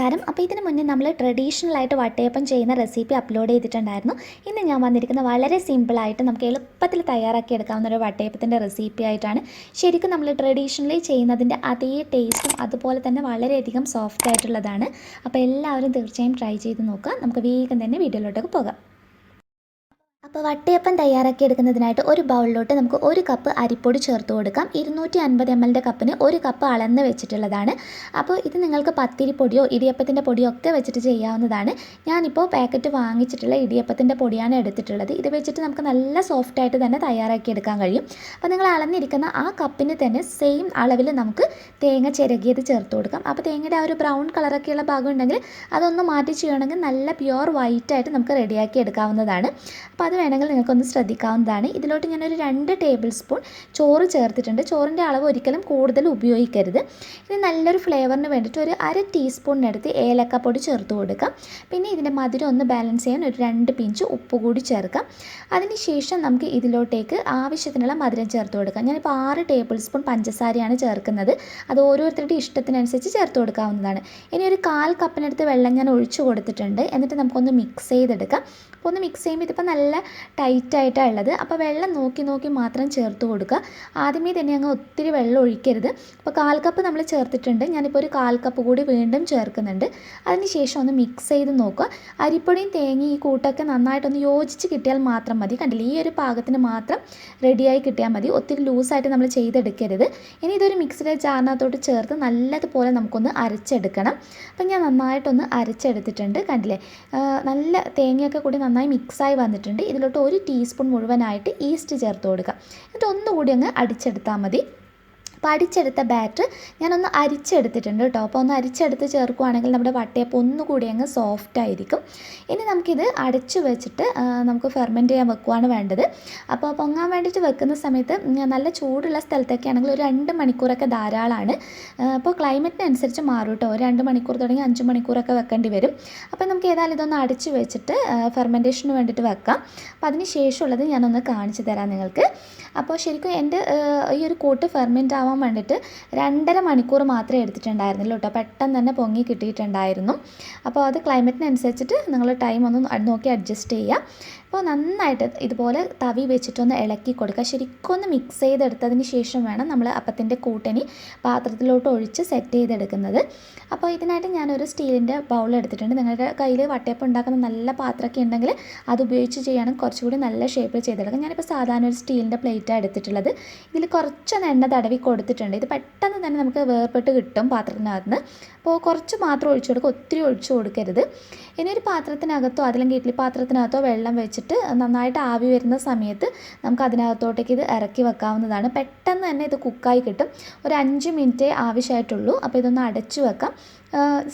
നമസ്കാരം. അപ്പോൾ ഇതിന് മുന്നേ നമ്മൾ ട്രഡീഷണലായിട്ട് വട്ടയപ്പം ചെയ്യുന്ന റെസിപ്പി അപ്ലോഡ് ചെയ്തിട്ടുണ്ടായിരുന്നു. ഇന്ന് ഞാൻ വന്നിരിക്കുന്ന വളരെ സിമ്പിളായിട്ട് നമുക്ക് എളുപ്പത്തിൽ തയ്യാറാക്കി എടുക്കാവുന്ന ഒരു വട്ടയപ്പത്തിൻ്റെ റെസിപ്പി ആയിട്ടാണ്. ശരിക്കും നമ്മൾ ട്രഡീഷണലി ചെയ്യുന്നതിൻ്റെ അതേ ടേസ്റ്റും അതുപോലെ തന്നെ വളരെയധികം സോഫ്റ്റ് ആയിട്ടുള്ളതാണ്. അപ്പോൾ എല്ലാവരും തീർച്ചയായും ട്രൈ ചെയ്ത് നോക്കുക. നമുക്ക് വേഗം തന്നെ വീഡിയോയിലോട്ടൊക്കെ പോകാം. അപ്പോൾ വട്ടയപ്പം തയ്യാറാക്കി എടുക്കുന്നതിനായിട്ട് ഒരു ബൗളിലോട്ട് നമുക്ക് 1 കപ്പ് അരിപ്പൊടി ചേർത്ത് കൊടുക്കാം. 250 ml കപ്പിന് 1 കപ്പ് അളന്ന് വെച്ചിട്ടുള്ളതാണ്. അപ്പോൾ ഇത് നിങ്ങൾക്ക് പത്തിരിപ്പൊടിയോ ഇടിയപ്പത്തിൻ്റെ പൊടിയോ ഒക്കെ വെച്ചിട്ട് ചെയ്യാവുന്നതാണ്. ഞാനിപ്പോൾ പാക്കറ്റ് വാങ്ങിച്ചിട്ടുള്ള ഇടിയപ്പത്തിൻ്റെ പൊടിയാണ് എടുത്തിട്ടുള്ളത്. ഇത് വെച്ചിട്ട് നമുക്ക് നല്ല സോഫ്റ്റായിട്ട് തന്നെ തയ്യാറാക്കി എടുക്കാൻ കഴിയും. അപ്പോൾ നിങ്ങൾ അളന്നിരിക്കുന്ന ആ കപ്പിന് തന്നെ സെയിം അളവിൽ നമുക്ക് തേങ്ങ ചിരകിയത് ചേർത്ത് കൊടുക്കാം. അപ്പോൾ തേങ്ങയുടെ ആ ഒരു ബ്രൗൺ കളറൊക്കെയുള്ള ഭാഗം ഉണ്ടെങ്കിൽ അതൊന്ന് മാറ്റി ചെയ്യണമെങ്കിൽ നല്ല പ്യുവർ വൈറ്റായിട്ട് നമുക്ക് റെഡിയാക്കി എടുക്കാവുന്നതാണ്. അപ്പോൾ അത് വേണമെങ്കിൽ നിങ്ങൾക്കൊന്ന് ശ്രദ്ധിക്കാവുന്നതാണ്. ഇതിലോട്ട് ഞാനൊരു 2 ടേബിൾ സ്പൂൺ ചോറ് ചേർത്തിട്ടുണ്ട്. ചോറിൻ്റെ അളവ് ഒരിക്കലും കൂടുതൽ ഉപയോഗിക്കരുത്. ഇനി നല്ലൊരു ഫ്ലേവറിന് വേണ്ടിയിട്ട് ഒരു 1/2 ടീസ്പൂണിനടുത്ത് ഏലക്കപ്പൊടി ചേർത്ത് കൊടുക്കാം. പിന്നെ ഇതിൻ്റെ മധുരം ഒന്ന് ബാലൻസ് ചെയ്യാൻ ഒരു 2 പിഞ്ച് ഉപ്പ് കൂടി ചേർക്കാം. അതിനുശേഷം നമുക്ക് ഇതിലോട്ടേക്ക് ആവശ്യത്തിനുള്ള മധുരം ചേർത്ത് കൊടുക്കാം. ഞാനിപ്പോൾ 6 ടേബിൾ സ്പൂൺ പഞ്ചസാരയാണ് ചേർക്കുന്നത്. അത് ഓരോരുത്തരുടെ ഇഷ്ടത്തിനനുസരിച്ച് ചേർത്ത് കൊടുക്കാവുന്നതാണ്. ഇനി ഒരു 1/4 കപ്പിനടുത്ത് വെള്ളം ഞാൻ ഒഴിച്ചു കൊടുത്തിട്ടുണ്ട്. എന്നിട്ട് നമുക്കൊന്ന് മിക്സ് ചെയ്തെടുക്കാം. അപ്പോൾ ഒന്ന് മിക്സ് ചെയ്യുമ്പോൾ ഇതിപ്പോൾ നല്ല ടൈറ്റായിട്ടാണ് ഉള്ളത്. അപ്പോൾ വെള്ളം നോക്കി മാത്രം ചേർത്ത് കൊടുക്കുക. ആദ്യമേ തന്നെ അങ്ങ് ഒത്തിരി വെള്ളം ഒഴിക്കരുത്. അപ്പോൾ 1/4 കപ്പ് നമ്മൾ ചേർത്തിട്ടുണ്ട്. ഞാനിപ്പോൾ ഒരു 1/4 കപ്പ് കൂടി വീണ്ടും ചേർക്കുന്നുണ്ട്. അതിനുശേഷം ഒന്ന് മിക്സ് ചെയ്ത് നോക്കുക. അരിപ്പൊടിയും തേങ്ങയും ഈ കൂട്ടൊക്കെ നന്നായിട്ടൊന്ന് യോജിച്ച് കിട്ടിയാൽ മാത്രം മതി. കണ്ടില്ലേ, ഈ ഒരു പാകത്തിന് മാത്രം റെഡിയായി കിട്ടിയാൽ മതി. ഒത്തിരി ലൂസായിട്ട് നമ്മൾ ചെയ്തെടുക്കരുത്. ഇനി ഇതൊരു മിക്സിയുടെ ജാറിനകത്തോട്ട് ചേർത്ത് നല്ലതുപോലെ നമുക്കൊന്ന് അരച്ചെടുക്കണം. അപ്പം ഞാൻ നന്നായിട്ടൊന്ന് അരച്ചെടുത്തിട്ടുണ്ട്. കണ്ടില്ലേ, നല്ല തേങ്ങയൊക്കെ കൂടി നന്നായി മിക്സായി വന്നിട്ടുണ്ട്. ഇതിലോട്ട് 1 ടീസ്പൂൺ മുഴുവനായിട്ട് ഈസ്റ്റ് ചേർത്ത് കൊടുക്കുക. എന്നിട്ട് ഒന്നുകൂടി അങ്ങ് അടിച്ചെടുത്താൽ മതി. അപ്പോൾ അടിച്ചെടുത്ത ബാറ്റർ ഞാനൊന്ന് അരിച്ചെടുത്തിട്ടുണ്ട് കേട്ടോ. അപ്പോൾ ഒന്ന് അരിച്ചെടുത്ത് ചേർക്കുകയാണെങ്കിൽ നമ്മുടെ വട്ടയപ്പം ഒന്നുകൂടി അങ്ങ് സോഫ്റ്റ് ആയിരിക്കും. ഇനി നമുക്കിത് അടച്ചു വെച്ചിട്ട് നമുക്ക് ഫെർമെൻറ്റ് ചെയ്യാൻ വെക്കുകയാണ് വേണ്ടത്. അപ്പോൾ പൊങ്ങാൻ വേണ്ടിയിട്ട് വെക്കുന്ന സമയത്ത് നല്ല ചൂടുള്ള സ്ഥലത്തൊക്കെ ആണെങ്കിൽ ഒരു 2 മണിക്കൂറൊക്കെ ധാരാളമാണ്. അപ്പോൾ ക്ലൈമറ്റിനനുസരിച്ച് മാറും കേട്ടോ. 2 മണിക്കൂർ തുടങ്ങി 5 മണിക്കൂറൊക്കെ വെക്കേണ്ടി വരും. അപ്പോൾ നമുക്ക് ഏതായാലും ഇതൊന്ന് അടച്ചു വെച്ചിട്ട് ഫെർമെൻറ്റേഷന് വേണ്ടിയിട്ട് വെക്കാം. അപ്പോൾ അതിന് ശേഷമുള്ളത് ഞാനൊന്ന് കാണിച്ചു തരാം നിങ്ങൾക്ക്. അപ്പോൾ ശരിക്കും എൻ്റെ ഈ ഒരു കൂട്ട് ഫെർമെൻറ്റ് ആവാൻ വേണ്ടിയിട്ട് 2.5 മണിക്കൂർ മാത്രമേ എടുത്തിട്ടുണ്ടായിരുന്നുള്ളൂ കേട്ടോ. പെട്ടെന്ന് തന്നെ പൊങ്ങി കിട്ടിയിട്ടുണ്ടായിരുന്നു. അപ്പോൾ അത് ക്ലൈമറ്റിനനുസരിച്ചിട്ട് നിങ്ങൾ ടൈം ഒന്ന് നോക്കി അഡ്ജസ്റ്റ് ചെയ്യുക. അപ്പോൾ നന്നായിട്ട് ഇതുപോലെ തവി വെച്ചിട്ടൊന്ന് ഇളക്കി കൊടുക്കുക. ശരിക്കും ഒന്ന് മിക്സ് ചെയ്തെടുത്തതിന് ശേഷം വേണം നമ്മൾ അപ്പത്തിൻ്റെ കൂട്ടനി പാത്രത്തിലോട്ട് ഒഴിച്ച് സെറ്റ് ചെയ്തെടുക്കുന്നത്. അപ്പോൾ ഇതിനായിട്ട് ഞാനൊരു സ്റ്റീലിൻ്റെ ബൗൾ എടുത്തിട്ടുണ്ട്. നിങ്ങളുടെ കയ്യിൽ വട്ടയപ്പം ഉണ്ടാക്കുന്ന നല്ല പാത്രമൊക്കെ ഉണ്ടെങ്കിൽ അത് ഉപയോഗിച്ച് ചെയ്യുകയാണെങ്കിൽ കുറച്ചുകൂടി നല്ല ഷേപ്പിൽ ചെയ്തെടുക്കാം. ഞാനിപ്പോൾ സാധാരണ ഒരു സ്റ്റീലിൻ്റെ പ്ലേറ്റാണ് എടുത്തിട്ടുള്ളത്. ഇതിൽ കുറച്ചൊന്ന് എണ്ണ തടവി കൊടുത്തിട്ടുണ്ട്. ഇത് പെട്ടെന്ന് തന്നെ നമുക്ക് വേർപെട്ട് കിട്ടും പാത്രത്തിനകത്ത് നിന്ന്. അപ്പോൾ കുറച്ച് മാത്രം ഒഴിച്ചു കൊടുക്കുക, ഒത്തിരി ഒഴിച്ചു കൊടുക്കരുത്. ഇനി ഒരു പാത്രത്തിനകത്തോ അല്ലെങ്കിൽ ഇഡ്ഡലി പാത്രത്തിനകത്തോ വെള്ളം വെച്ചിട്ട് നന്നായിട്ട് ആവി വരുന്ന സമയത്ത് നമുക്ക് അതിനകത്തോട്ടേക്ക് ഇത് ഇറക്കി വെക്കാവുന്നതാണ്. പെട്ടെന്ന് തന്നെ ഇത് കുക്കായി കിട്ടും. ഒരു 5 മിനിറ്റേ ആവശ്യമായിട്ടുള്ളൂ. അപ്പോൾ ഇതൊന്ന് അടച്ചു വെക്കാം.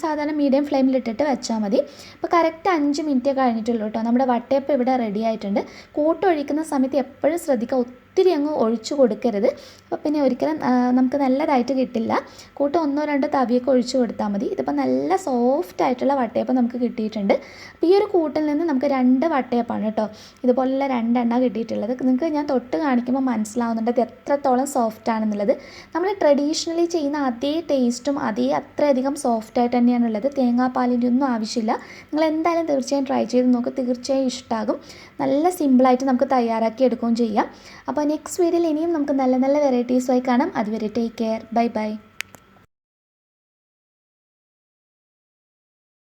സാധാരണ മീഡിയം ഫ്ലെയിമിലിട്ടിട്ട് വെച്ചാൽ മതി. അപ്പോൾ കറക്റ്റ് 5 മിനിറ്റേ കഴിഞ്ഞിട്ടുള്ളൂ കേട്ടോ. നമ്മുടെ വട്ടയപ്പം ഇവിടെ റെഡി ആയിട്ടുണ്ട്. കൂട്ടൊഴിക്കുന്ന സമയത്ത് എപ്പോഴും ശ്രദ്ധിക്കുക, ഒത്തിരി അങ്ങ് ഒഴിച്ചു കൊടുക്കരുത്. അപ്പോൾ പിന്നെ ഒരിക്കലും നമുക്ക് നല്ലതായിട്ട് കിട്ടില്ല. കൂട്ട് 1-2 തവിയൊക്കെ ഒഴിച്ചു കൊടുത്താൽ മതി. ഇതിപ്പോൾ നല്ല സോഫ്റ്റ് ആയിട്ടുള്ള വട്ടയപ്പം നമുക്ക് കിട്ടിയിട്ടുണ്ട്. അപ്പോൾ ഈ ഒരു കൂട്ടിൽ നിന്ന് നമുക്ക് 2 വട്ടയപ്പമാണ് കേട്ടോ ഇതുപോലുള്ള 2 എണ്ണ കിട്ടിയിട്ടുള്ളത്. നിങ്ങൾക്ക് ഞാൻ തൊട്ട് കാണിക്കുമ്പോൾ മനസ്സിലാവുന്നുണ്ട് ഇത് എത്രത്തോളം സോഫ്റ്റ് ആണെന്നുള്ളത്. നമ്മൾ ട്രഡീഷണലി ചെയ്യുന്ന അതേ ടേസ്റ്റും അത്രയധികം സോഫ്റ്റായിട്ട് തന്നെയാണുള്ളത്. തേങ്ങാപ്പാലിൻ്റെ ഒന്നും ആവശ്യമില്ല. നിങ്ങൾ എന്തായാലും തീർച്ചയായും ട്രൈ ചെയ്ത് നോക്കുക. തീർച്ചയായും ഇഷ്ടമാകും. നല്ല സിമ്പിളായിട്ട് നമുക്ക് തയ്യാറാക്കി എടുക്കുകയും ചെയ്യാം. അപ്പോൾ നെക്സ്റ്റ് വീഡിയോയിൽ ഇനിയും നമുക്ക് നല്ല നല്ല വെറൈറ്റീസുമായി കാണാം. അതുവരെ ടേക്ക് കെയർ. Bye bye.